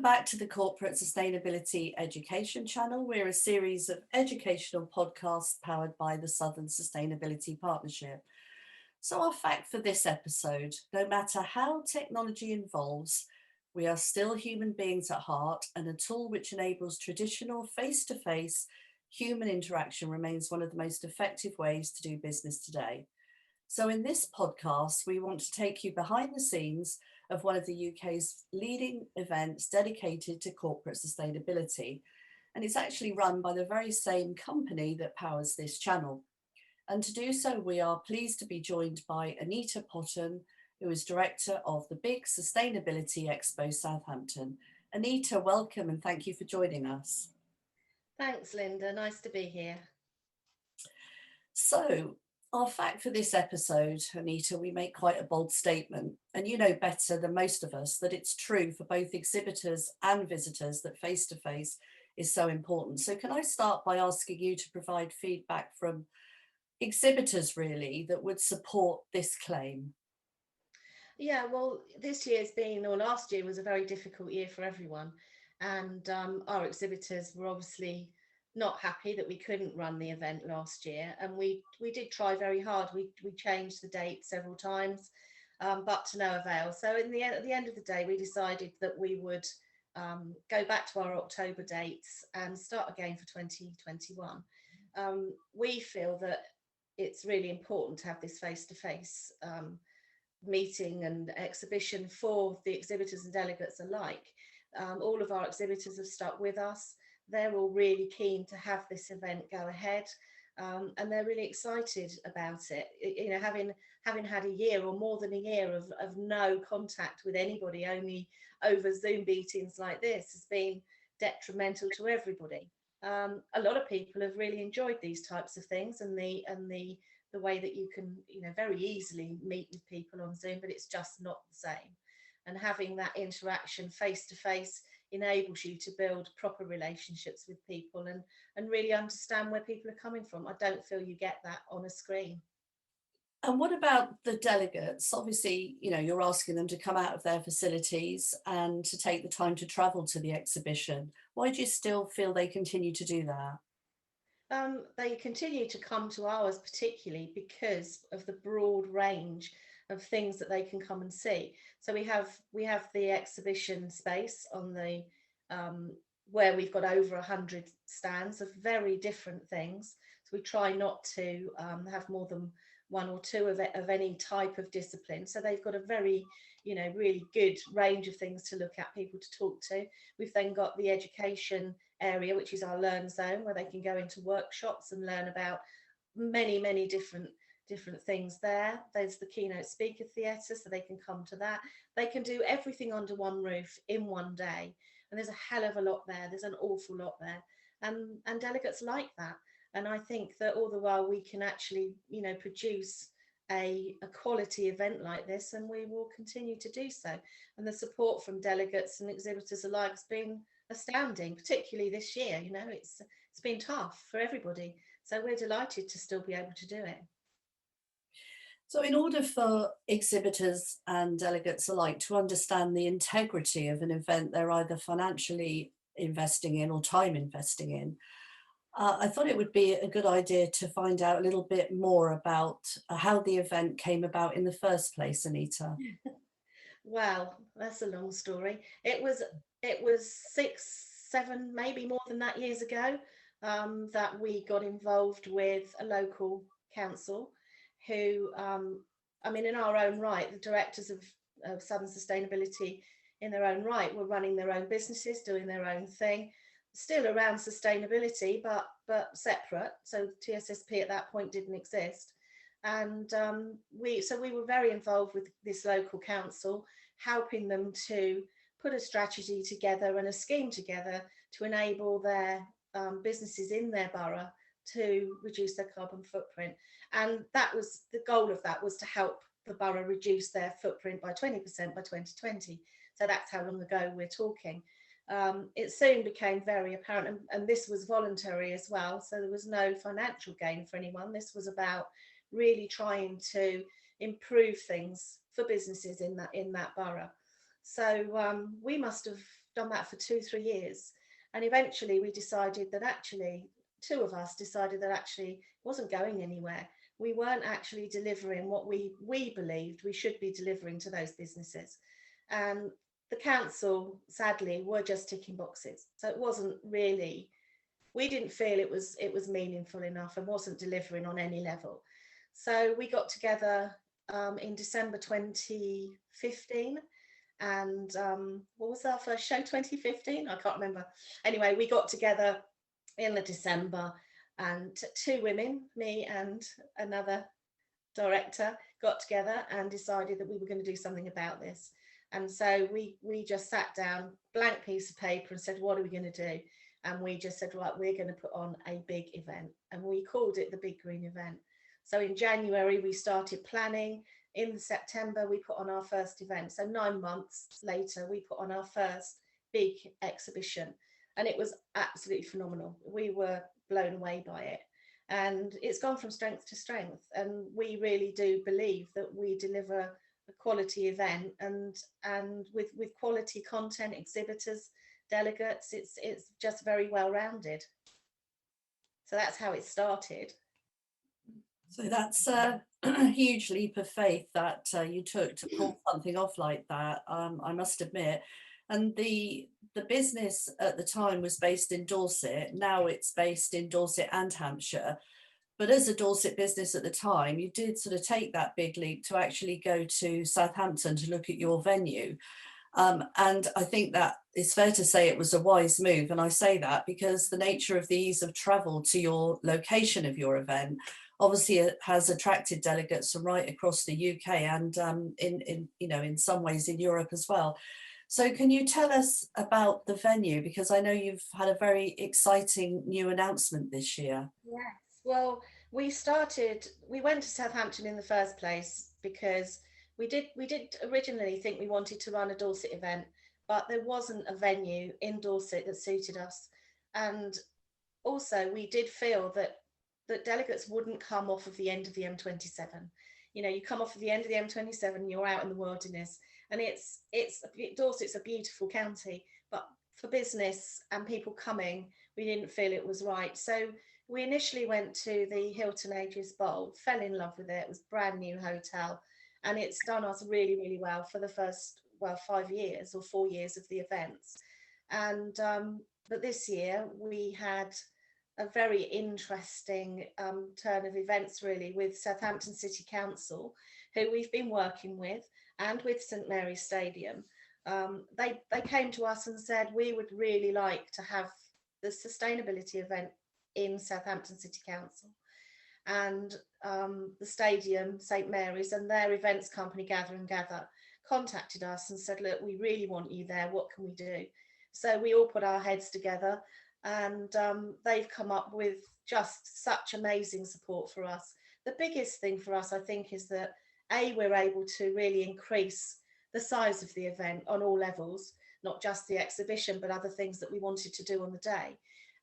back to the Corporate Sustainability Education Channel. We're a series of educational podcasts powered by the Southern Sustainability Partnership. So, our fact for this episode: no matter how technology evolves, we are still human beings at heart, and a tool which enables traditional face to face human interaction remains one of the most effective ways to do business today. So, in this podcast, we want to take you behind the scenes of one of the UK's leading events dedicated to corporate sustainability. And it's actually run by the very same company that powers this channel. And to do so, we are pleased to be joined by Anita Potten, who is director of the Big Sustainability Expo Southampton. Anita, welcome and thank you for joining us. Thanks, Linda. Nice to be here. So, our fact for this episode, Anita, we make quite a bold statement, and you know better than most of us that it's true for both exhibitors and visitors that face to face is so important. So, can I start by asking you to provide feedback from exhibitors really that would support this claim? Yeah, well, this year's been, or last year was a very difficult year for everyone. And our exhibitors were obviously not happy that we couldn't run the event last year. And we did try very hard. We changed the date several times, but to no avail. So at the end of the day, we decided that we would go back to our October dates and start again for 2021. We feel that it's really important to have this face-to-face meeting and exhibition for the exhibitors and delegates alike. All of our exhibitors have stuck with us. They're all really keen to have this event go ahead, and they're really excited about it. You know, having had a year or more than a year of no contact with anybody, only over Zoom meetings like this, has been detrimental to everybody. A lot of people have really enjoyed these types of things, and the way that you can, you know, very easily meet with people on Zoom, but it's just not the same. And having that interaction face to face enables you to build proper relationships with people and really understand where people are coming from. I don't feel you get that on a screen. And what about the delegates? Obviously, you know, you're asking them to come out of their facilities and to take the time to travel to the exhibition. Why do you still feel they continue to do that? They continue to come to ours, particularly because of the broad range of things that they can come and see. So we have the exhibition space on the where we've got over 100 stands of very different things. So we try not to have more than one or two of any type of discipline. So they've got a very, you know, really good range of things to look at, people to talk to. We've then got the education area, which is our learn zone, where they can go into workshops and learn about many different things there. There's the Keynote Speaker Theatre, so they can come to that. They can do everything under one roof in one day, and there's a hell of a lot there. There's an awful lot there, and delegates like that. And I think that all the while we can actually, you know, produce a quality event like this, and we will continue to do so. And the support from delegates and exhibitors alike has been astounding, particularly this year. You know, it's been tough for everybody, so we're delighted to still be able to do it. So, in order for exhibitors and delegates alike to understand the integrity of an event they're either financially investing in or time investing in, I thought it would be a good idea to find out a little bit more about how the event came about in the first place, Anita. Well, that's a long story. It was 6, 7, maybe more than that years ago, that we got involved with a local council who, I mean, in our own right, the directors of Southern Sustainability in their own right were running their own businesses, doing their own thing, still around sustainability, but separate. So TSSP at that point didn't exist. And we were very involved with this local council, helping them to put a strategy together and a scheme together to enable their businesses in their borough to reduce their carbon footprint. And that was the goal of that, was to help the borough reduce their footprint by 20% by 2020. So that's how long ago we're talking. It soon became very apparent, and this was voluntary as well, so there was no financial gain for anyone. This was about really trying to improve things for businesses in that borough. So we must have done that for 2-3 years. And eventually we decided that actually, two of us decided that actually it wasn't going anywhere. We weren't actually delivering what we believed we should be delivering to those businesses. And the council, sadly, were just ticking boxes. So it wasn't really, we didn't feel it was meaningful enough and wasn't delivering on any level. So we got together in December 2015. And what was our first show? 2015? I can't remember. Anyway, we got together in the December, and two women, me and another director, got together and decided that we were going to do something about this. And so we just sat down, blank piece of paper, and said, what are we going to do? And we just said, right, we're going to put on a big event. And we called it the Big Green Event. So in January, we started planning. In September, we put on our first event. So 9 months later, we put on our first big exhibition. And it was absolutely phenomenal. We were blown away by it. And it's gone from strength to strength. And we really do believe that we deliver a quality event, and with quality content, exhibitors, delegates, it's just very well rounded. So that's how it started. So that's a huge leap of faith that you took to pull something off like that, I must admit. And the business at the time was based in Dorset. Now it's based in Dorset and Hampshire. But as a Dorset business at the time, you did sort of take that big leap to actually go to Southampton to look at your venue. And I think that it's fair to say it was a wise move. And I say that because the nature of the ease of travel to your location of your event obviously it has attracted delegates from right across the UK and in some ways in Europe as well. So can you tell us about the venue? Because I know you've had a very exciting new announcement this year. Yes. Well, we went to Southampton in the first place because we did originally think we wanted to run a Dorset event, but there wasn't a venue in Dorset that suited us. And also we did feel that delegates wouldn't come off of the end of the M27. You know, you come off of the end of the M27, you're out in the wilderness, and Dorset's a beautiful county, but for business and people coming, we didn't feel it was right. So we initially went to the Hilton Aegis Bowl, fell in love with it. It was a brand new hotel, and it's done us really, really well for the first 5 years or 4 years of the events. And but this year we had a very interesting turn of events, really, with Southampton City Council, who we've been working with, and with St Mary's Stadium. They came to us and said, we would really like to have the sustainability event in Southampton City Council. And the stadium, St Mary's, and their events company, Gather, contacted us and said, look, we really want you there. What can we do? So we all put our heads together, and they've come up with just such amazing support for us. The biggest thing for us, I think, is that we're able to really increase the size of the event on all levels, not just the exhibition, but other things that we wanted to do on the day.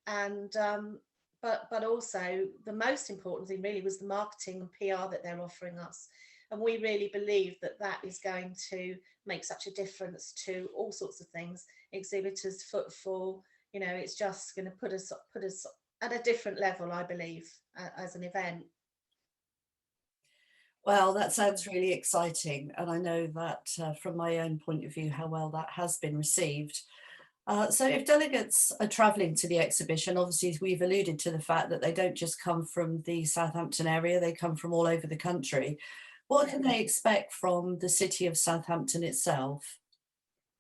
And but also the most important thing really was the marketing and PR that they're offering us. And we really believe that that is going to make such a difference to all sorts of things, exhibitors, footfall. You know, it's just going to put us at a different level, I believe, as an event. Well, that sounds really exciting. And I know that from my own point of view, how well that has been received. So if delegates are travelling to the exhibition, obviously we've alluded to the fact that they don't just come from the Southampton area, they come from all over the country. What can they expect from the city of Southampton itself?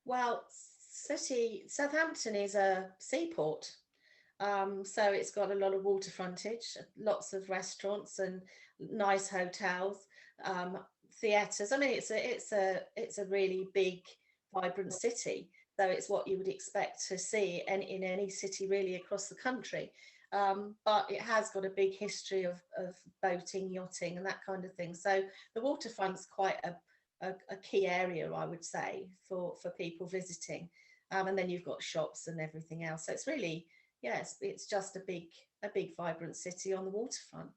Well, Southampton is a seaport. So it's got a lot of water frontage, lots of restaurants and nice hotels, theatres. I mean, it's a really big, vibrant city. Though it's what you would expect to see in any city really across the country. But it has got a big history of boating, yachting and that kind of thing. So the waterfront's quite a key area, I would say, for people visiting. And then you've got shops and everything else. So it's really, yes, it's just a big vibrant city on the waterfront.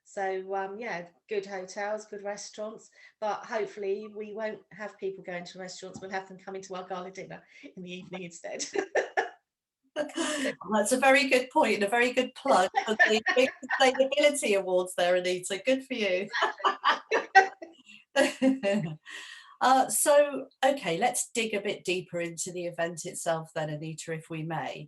So yeah, good hotels, good restaurants, but hopefully we won't have people going to restaurants. We'll have them coming to our gala dinner in the evening instead. That's a very good point and a very good plug for the big sustainability awards there, Anita. Good for you. So, okay, let's dig a bit deeper into the event itself then, Anita, if we may.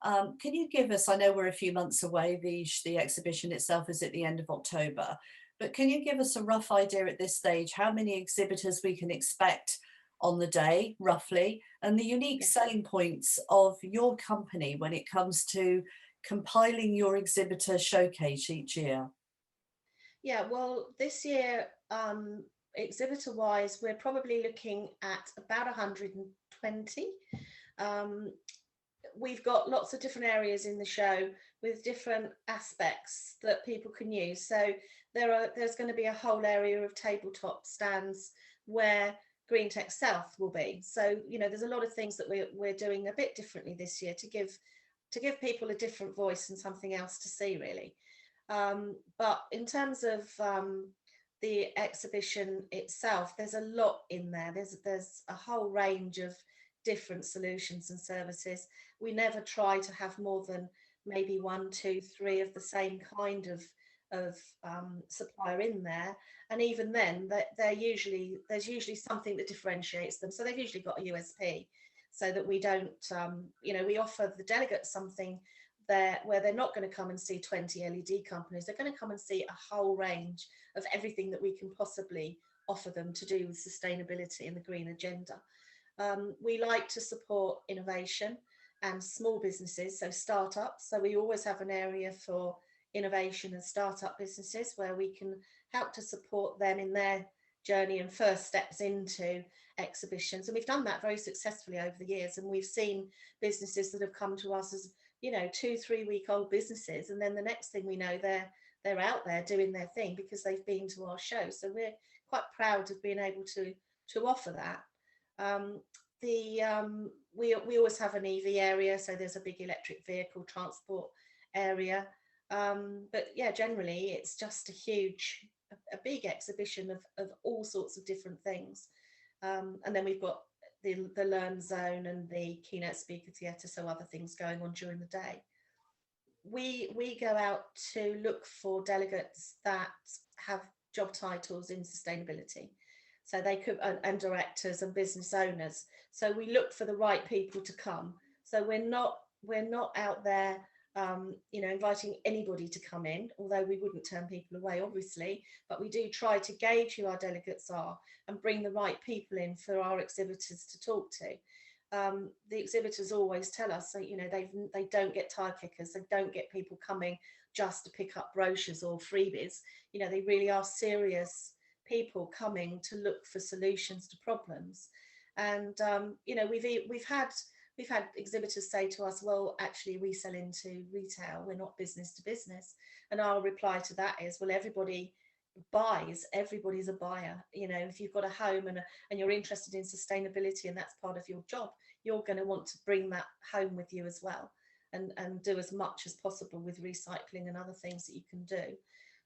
Can you give us, I know we're a few months away, the exhibition itself is at the end of October, but can you give us a rough idea at this stage how many exhibitors we can expect on the day, roughly, and the unique selling points of your company when it comes to compiling your exhibitor showcase each year? Yeah, well, this year, exhibitor wise, we're probably looking at about 120. Um, we've got lots of different areas in the show with different aspects that people can use. So there's going to be a whole area of tabletop stands where Green Tech South will be. So, you know, there's a lot of things that we're doing a bit differently this year to give people a different voice and something else to see, really. But in terms of the exhibition itself, there's a lot in there. There's a whole range of different solutions and services. We never try to have more than maybe one, two, three of the same kind of supplier in there, and even then, there's usually something that differentiates them. So they've usually got a USP, so that we don't, you know, we offer the delegates something there where they're not going to come and see 20 LED companies. They're going to come and see a whole range of everything that we can possibly offer them to do with sustainability and the green agenda. We like to support innovation and small businesses, so startups. So we always have an area for innovation and startup businesses where we can help to support them in their journey and first steps into exhibitions. And we've done that very successfully over the years. And we've seen businesses that have come to us as, you know, 2-3 week old businesses, and then the next thing we know, they're out there doing their thing because they've been to our show. So we're quite proud of being able to offer that. We always have an EV area, so there's a big electric vehicle transport area. But yeah, generally it's just a big exhibition of all sorts of different things. And then we've got the Learn Zone and the Keynote Speaker Theatre, so other things going on during the day. We go out to look for delegates that have job titles in sustainability. So they could, and directors and business owners. So we look for the right people to come. So we're not out there, you know, inviting anybody to come in, although we wouldn't turn people away, obviously, but we do try to gauge who our delegates are and bring the right people in for our exhibitors to talk to. The exhibitors always tell us, so, you know, they don't get tire kickers, they don't get people coming just to pick up brochures or freebies. You know, they really are serious people coming to look for solutions to problems. And you know, we've had exhibitors say to us, well, actually we sell into retail, we're not business to business. And our reply to that is, well, everybody buys, everybody's a buyer. You know, if you've got a home and you're interested in sustainability and that's part of your job, you're going to want to bring that home with you as well, and do as much as possible with recycling and other things that you can do.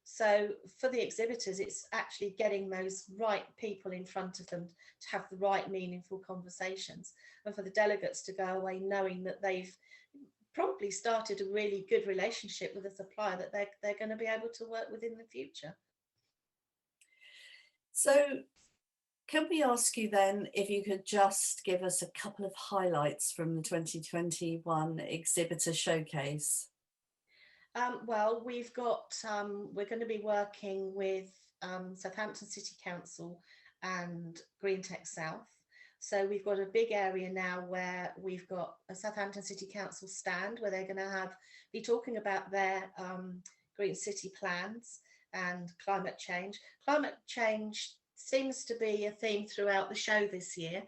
So for the exhibitors, it's actually getting those right people in front of them to have the right meaningful conversations, and for the delegates to go away knowing that they've probably started a really good relationship with a supplier that they're going to be able to work with in the future. So can we ask you then if you could just give us a couple of highlights from the 2021 exhibitor showcase? Well, we've got, we're going to be working with Southampton City Council and Green Tech South. So we've got a big area now where we've got a Southampton City Council stand where they're going to be talking about their green city plans and climate change. Climate change seems to be a theme throughout the show this year,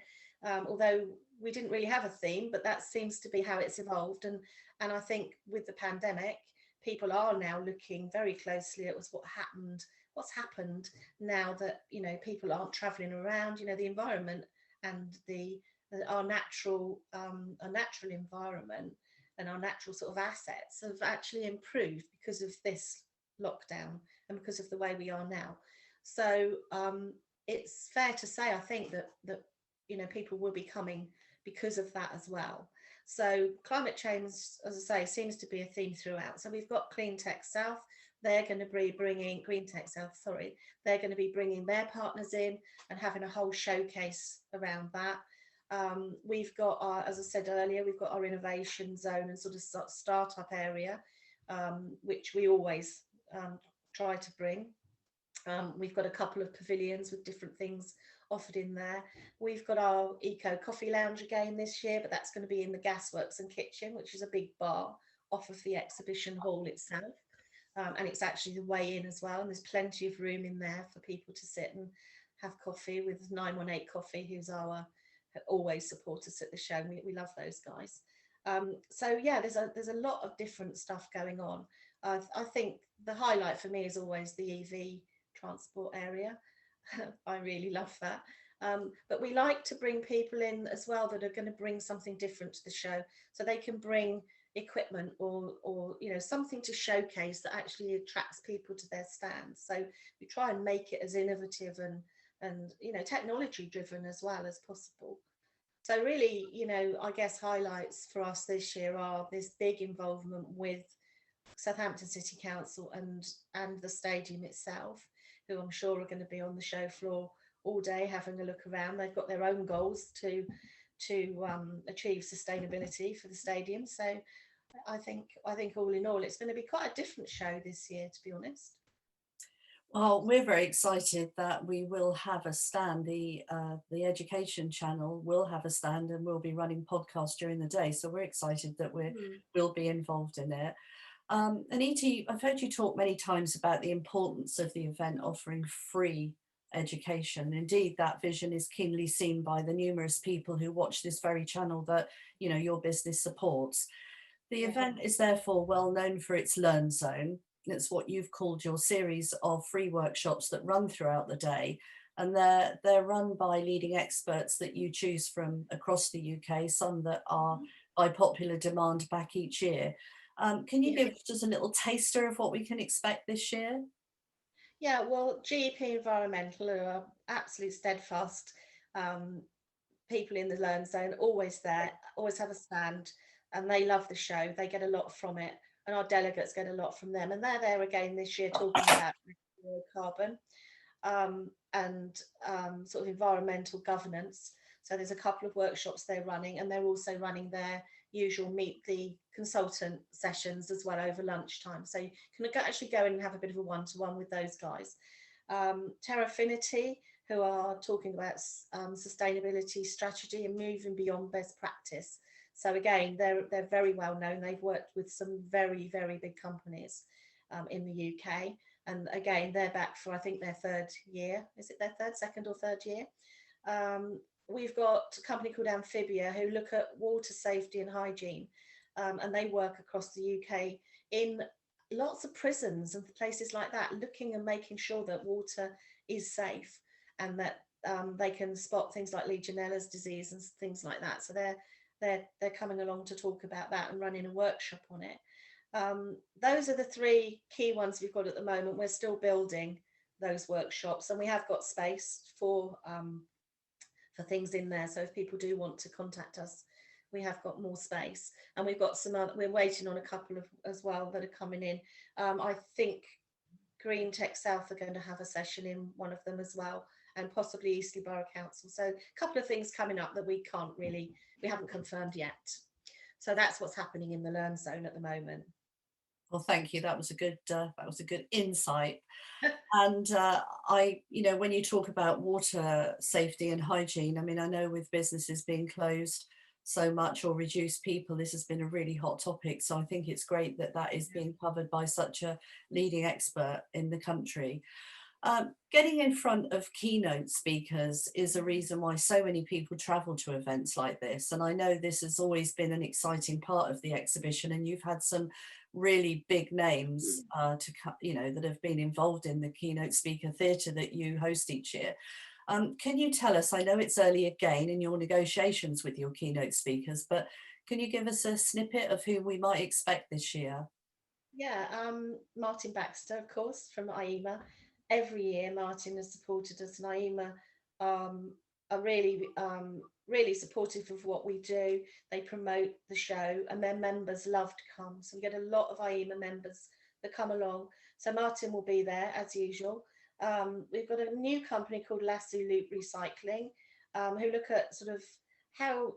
although we didn't really have a theme, but that seems to be how it's evolved. And I think with the pandemic, people are now looking very closely at what's happened now that, you know, people aren't traveling around. You know, the environment and our natural environment and our natural sort of assets have actually improved because of this lockdown and because of the way we are now. So it's fair to say, I think, that people will be coming because of that as well. So climate change, as I say, seems to be a theme throughout. So we've got Clean Tech South. They're going to be bringing Green Tech South, sorry, they're going to be bringing their partners in and having a whole showcase around that. We've got our, as I said earlier, we've got our innovation zone and sort of startup area, which we always try to bring. We've got a couple of pavilions with different things offered in there. We've got our eco coffee lounge again this year, but that's going to be in the gasworks and kitchen, which is a big bar off of the exhibition hall itself. And it's actually the way in as well. And there's plenty of room in there for people to sit and have coffee with 918 Coffee, who's our always support us at the show. We love those guys. So yeah, there's a lot of different stuff going on. I think the highlight for me is always the EV transport area. I really love that. But we like to bring people in as well that are going to bring something different to the show, so they can bring equipment or something to showcase that actually attracts people to their stands. So we try and make it as innovative and technology driven as well as possible. So really, I guess highlights for us this year are this big involvement with Southampton City Council and the stadium itself, who I'm sure are going to be on the show floor all day having a look around. They've got their own goals to achieve sustainability for the stadium. So I think all in all, it's going to be quite a different show this year, to be honest. Well, we're very excited that we will have a stand. The education channel will have a stand and we'll be running podcasts during the day. So we're excited that we'll be involved in it. Anita, I've heard you talk many times about the importance of the event offering free education. Indeed, that vision is keenly seen by the numerous people who watch this very channel that your business supports. The event is therefore well known for its Learn Zone. It's what you've called your series of free workshops that run throughout the day, and they're run by leading experts that you choose from across the UK, some that are by popular demand back each year. Can you give just a little taster of what we can expect this year? Yeah, well, GEP Environmental are absolute steadfast people in the Learn Zone, always there, always have a stand, and they love the show. They get a lot from it, and our delegates get a lot from them. And they're there again this year talking about carbon and sort of environmental governance. So there's a couple of workshops they're running, and they're also running their usual meet the consultant sessions as well over lunchtime. So you can actually go in and have a bit of a one-to-one with those guys. Terrafinity, who are talking about sustainability strategy and moving beyond best practice. So again, they're very well known. They've worked with some very, very big companies in the UK. And again, they're back for, I think, their third year. Is it their second or third year? We've got a company called Amphibia who look at water safety and hygiene. And they work across the UK in lots of prisons and places like that, looking and making sure that water is safe and that they can spot things like Legionella's disease and things like that. So they're coming along to talk about that and running a workshop on it. Those are the three key ones we've got at the moment. We're still building those workshops, and we have got space for things in there. So if people do want to contact us, we have got more space, and we've got some other, we're waiting on a couple of as well that are coming in. I think Green Tech South are going to have a session in one of them as well, and possibly Eastleigh Borough Council. So a couple of things coming up that we haven't confirmed yet. So that's what's happening in the Learn Zone at the moment. Well, thank you. That was a good insight. And when you talk about water safety and hygiene, I mean, I know with businesses being closed so much or reduced people, this has been a really hot topic. So I think it's great that is being covered by such a leading expert in the country. Getting in front of keynote speakers is a reason why so many people travel to events like this. And I know this has always been an exciting part of the exhibition, and you've had some really big names that have been involved in the keynote speaker theatre that you host each year. Can you tell us, I know it's early again in your negotiations with your keynote speakers, but can you give us a snippet of who we might expect this year? Yeah, Martin Baxter, of course, from IEMA. Every year, Martin has supported us, and IEMA are really supportive of what we do. They promote the show, and their members love to come. So we get a lot of IEMA members that come along. So Martin will be there as usual. We've got a new company called Lasso Loop Recycling, who look at sort of how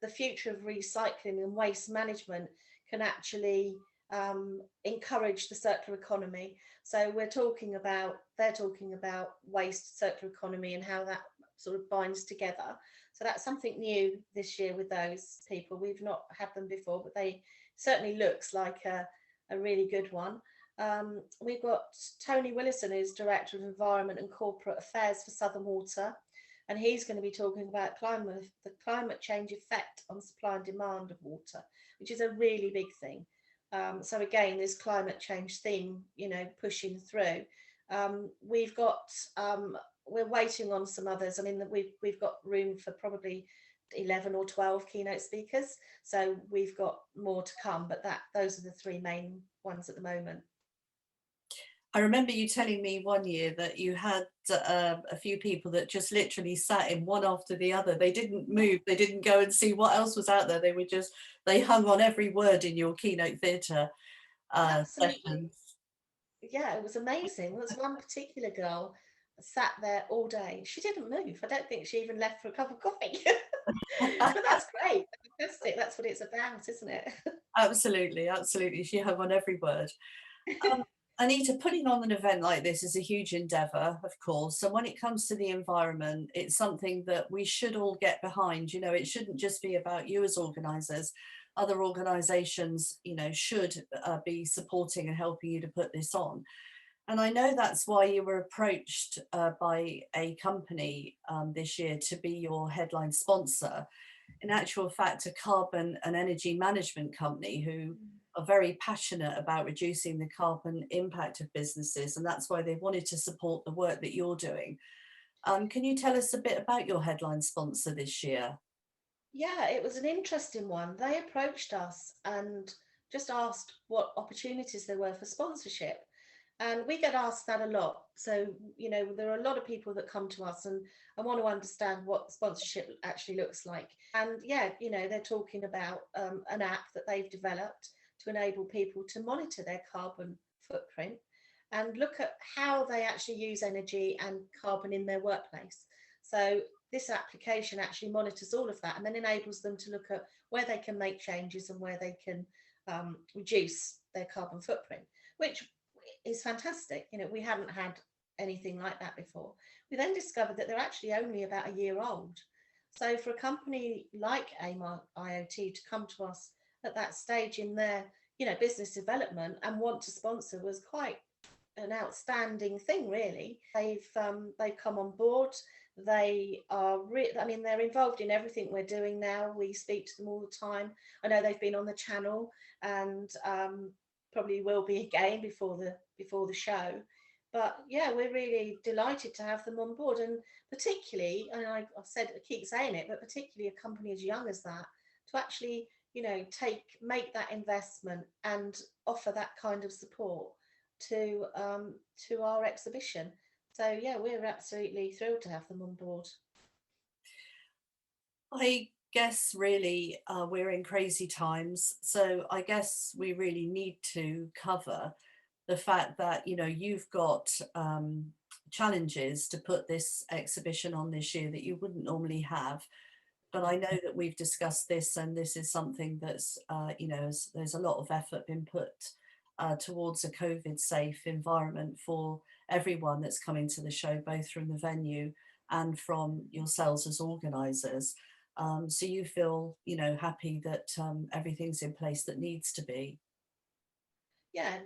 the future of recycling and waste management can actually encourage the circular economy. So they're talking about waste, circular economy, and how that sort of binds together. So that's something new this year with those people. We've not had them before, but they certainly looks like a really good one. We've got Tony Willison, who's Director of Environment and Corporate Affairs for Southern Water, and he's going to be talking about the climate change effect on supply and demand of water, which is a really big thing. So again, this climate change theme, pushing through. We've got we're waiting on some others. I mean, we've got room for probably 11 or 12 keynote speakers, so we've got more to come. But those are the three main ones at the moment. I remember you telling me one year that you had a few people that just literally sat in one after the other. They didn't move. They didn't go and see what else was out there. They hung on every word in your keynote theatre Absolutely. sessions. Yeah, it was amazing. There was one particular girl sat there all day. She didn't move. I don't think she even left for a cup of coffee. But that's great. Fantastic. That's what it's about, isn't it? Absolutely, absolutely. She hung on every word. Um, Anita, putting on an event like this is a huge endeavour, of course. And when it comes to the environment, it's something that we should all get behind. It shouldn't just be about you as organisers. Other organisations, should be supporting and helping you to put this on. And I know that's why you were approached by a company this year to be your headline sponsor. In actual fact, a carbon and energy management company who are very passionate about reducing the carbon impact of businesses, and that's why they wanted to support the work that you're doing. Can you tell us a bit about your headline sponsor this year? Yeah, it was an interesting one. They approached us and just asked what opportunities there were for sponsorship. And we get asked that a lot. So, there are a lot of people that come to us and want to understand what sponsorship actually looks like. And yeah, they're talking about an app that they've developed to enable people to monitor their carbon footprint and look at how they actually use energy and carbon in their workplace. So this application actually monitors all of that and then enables them to look at where they can make changes and where they can reduce their carbon footprint, which is fantastic. We hadn't had anything like that before. We then discovered that they're actually only about a year old. So for a company like AIMA IoT to come to us at that stage in their business development and want to sponsor was quite an outstanding thing, really. They've come on board. I mean, they're involved in everything we're doing now. We speak to them all the time. I know they've been on the channel and probably will be again before the show. But yeah, we're really delighted to have them on board, and particularly, and I keep saying it, but particularly a company as young as that to actually make that investment and offer that kind of support to our exhibition. So yeah, we're absolutely thrilled to have them on board. I guess really we're in crazy times. So I guess we really need to cover the fact that, you've got challenges to put this exhibition on this year that you wouldn't normally have. But I know that we've discussed this, and this is something that's, there's a lot of effort been put towards a COVID safe environment for everyone that's coming to the show, both from the venue and from yourselves as organisers. So you feel, happy that everything's in place that needs to be. Yeah,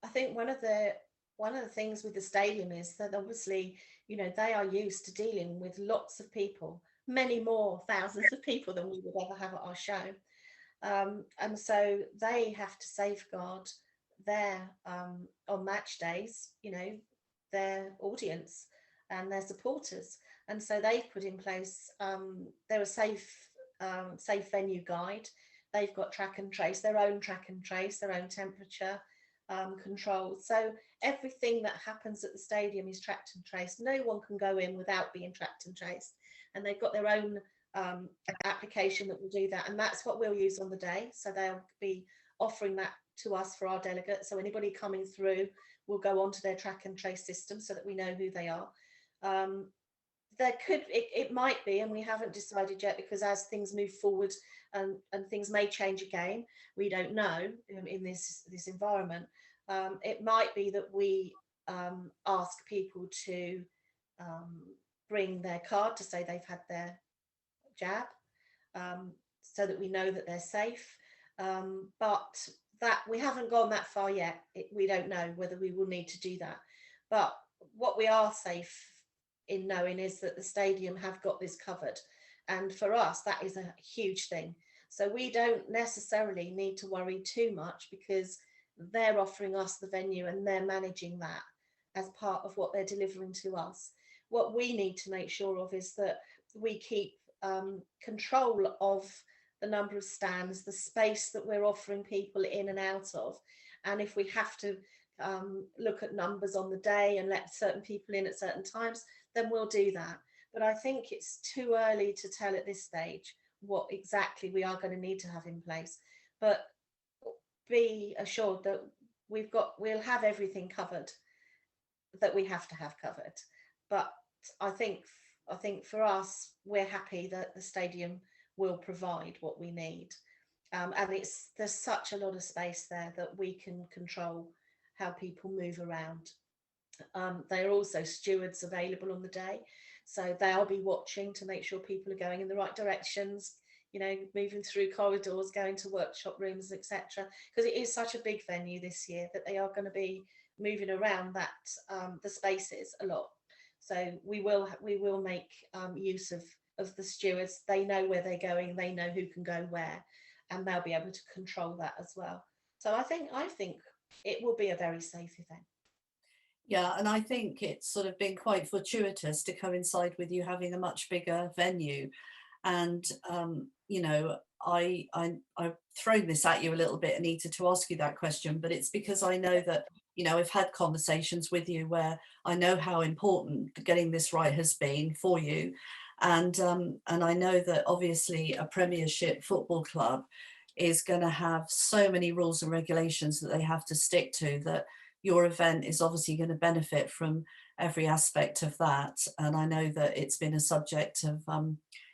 I think one of the things with the stadium is that obviously, they are used to dealing with lots of people, many more thousands of people than we would ever have at our show. And so they have to safeguard their on match days, their audience and their supporters. And so they've put in place, they're a safe venue guide. they've got track and trace, their own track and trace, their own temperature controls. So everything that happens at the stadium is tracked and traced. No one can go in without being tracked and traced. And they've got their own application that will do that. And that's what we'll use on the day. So they'll be offering that to us for our delegates. So anybody coming through will go onto their track and trace system so that we know who they are. It might be, and we haven't decided yet, because as things move forward and things may change again, we don't know in this environment. It might be that we ask people to bring their card to say they've had their jab, so that we know that they're safe. But that we haven't gone that far yet. We don't know whether we will need to do that. But what we are safe in knowing is that the stadium have got this covered. And for us, that is a huge thing. So we don't necessarily need to worry too much, because they're offering us the venue and they're managing that as part of what they're delivering to us. What we need to make sure of is that we keep control of the number of stands, the space that we're offering people in and out of. And if we have to look at numbers on the day and let certain people in at certain times, then we'll do that. But I think it's too early to tell at this stage what exactly we are going to need to have in place. But be assured that we'll have everything covered that we have to have covered. But I think for us, we're happy that the stadium will provide what we need. And there's such a lot of space there that we can control how people move around. There are also stewards available on the day, so they'll be watching to make sure people are going in the right directions, moving through corridors, going to workshop rooms, etc. Because it is such a big venue this year that they are going to be moving around that the spaces a lot. So we will make use of the stewards. They know where they're going, they know who can go where, and they'll be able to control that as well. So I think it will be a very safe event. Yeah, and I think it's sort of been quite fortuitous to coincide with you having a much bigger venue. And I've thrown this at you a little bit, Anita, to ask you that question, but it's because I know that I've had conversations with you where I know how important getting this right has been for you, and I know that obviously a Premiership football club is going to have so many rules and regulations that they have to stick to, that your event is obviously going to benefit from every aspect of that. And I know that it's been a subject of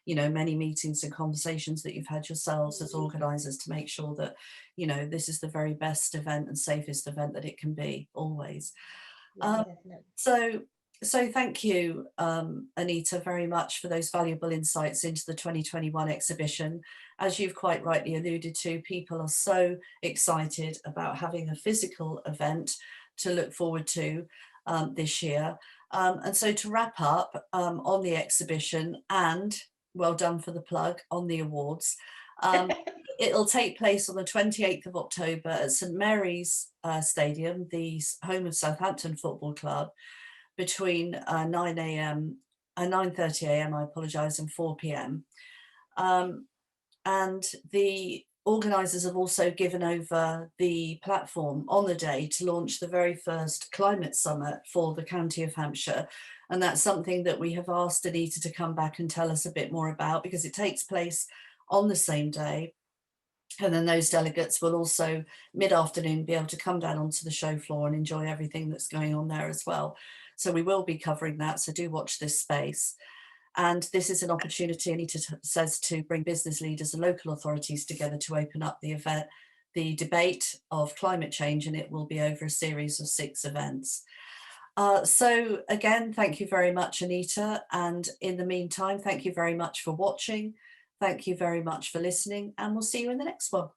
many meetings and conversations that you've had yourselves as organisers to make sure that this is the very best event and safest event that it can be always. So thank you, Anita, very much for those valuable insights into the 2021 exhibition. As you've quite rightly alluded to, people are so excited about having a physical event to look forward to this year. And so to wrap up on the exhibition, and well done for the plug on the awards, it'll take place on the 28th of October at St Mary's Stadium, the home of Southampton Football Club, between 9 a.m. and 9:30 a.m. I apologise, and 4 p.m. And the organisers have also given over the platform on the day to launch the very first climate summit for the county of Hampshire. And that's something that we have asked Anita to come back and tell us a bit more about, because it takes place on the same day. And then those delegates will also mid-afternoon be able to come down onto the show floor and enjoy everything that's going on there as well. So we will be covering that, so do watch this space. And this is an opportunity, Anita says, to bring business leaders and local authorities together to open up the event, the debate of climate change, and it will be over a series of 6 events. So again, thank you very much, Anita. And in the meantime, thank you very much for watching. Thank you very much for listening, and we'll see you in the next one.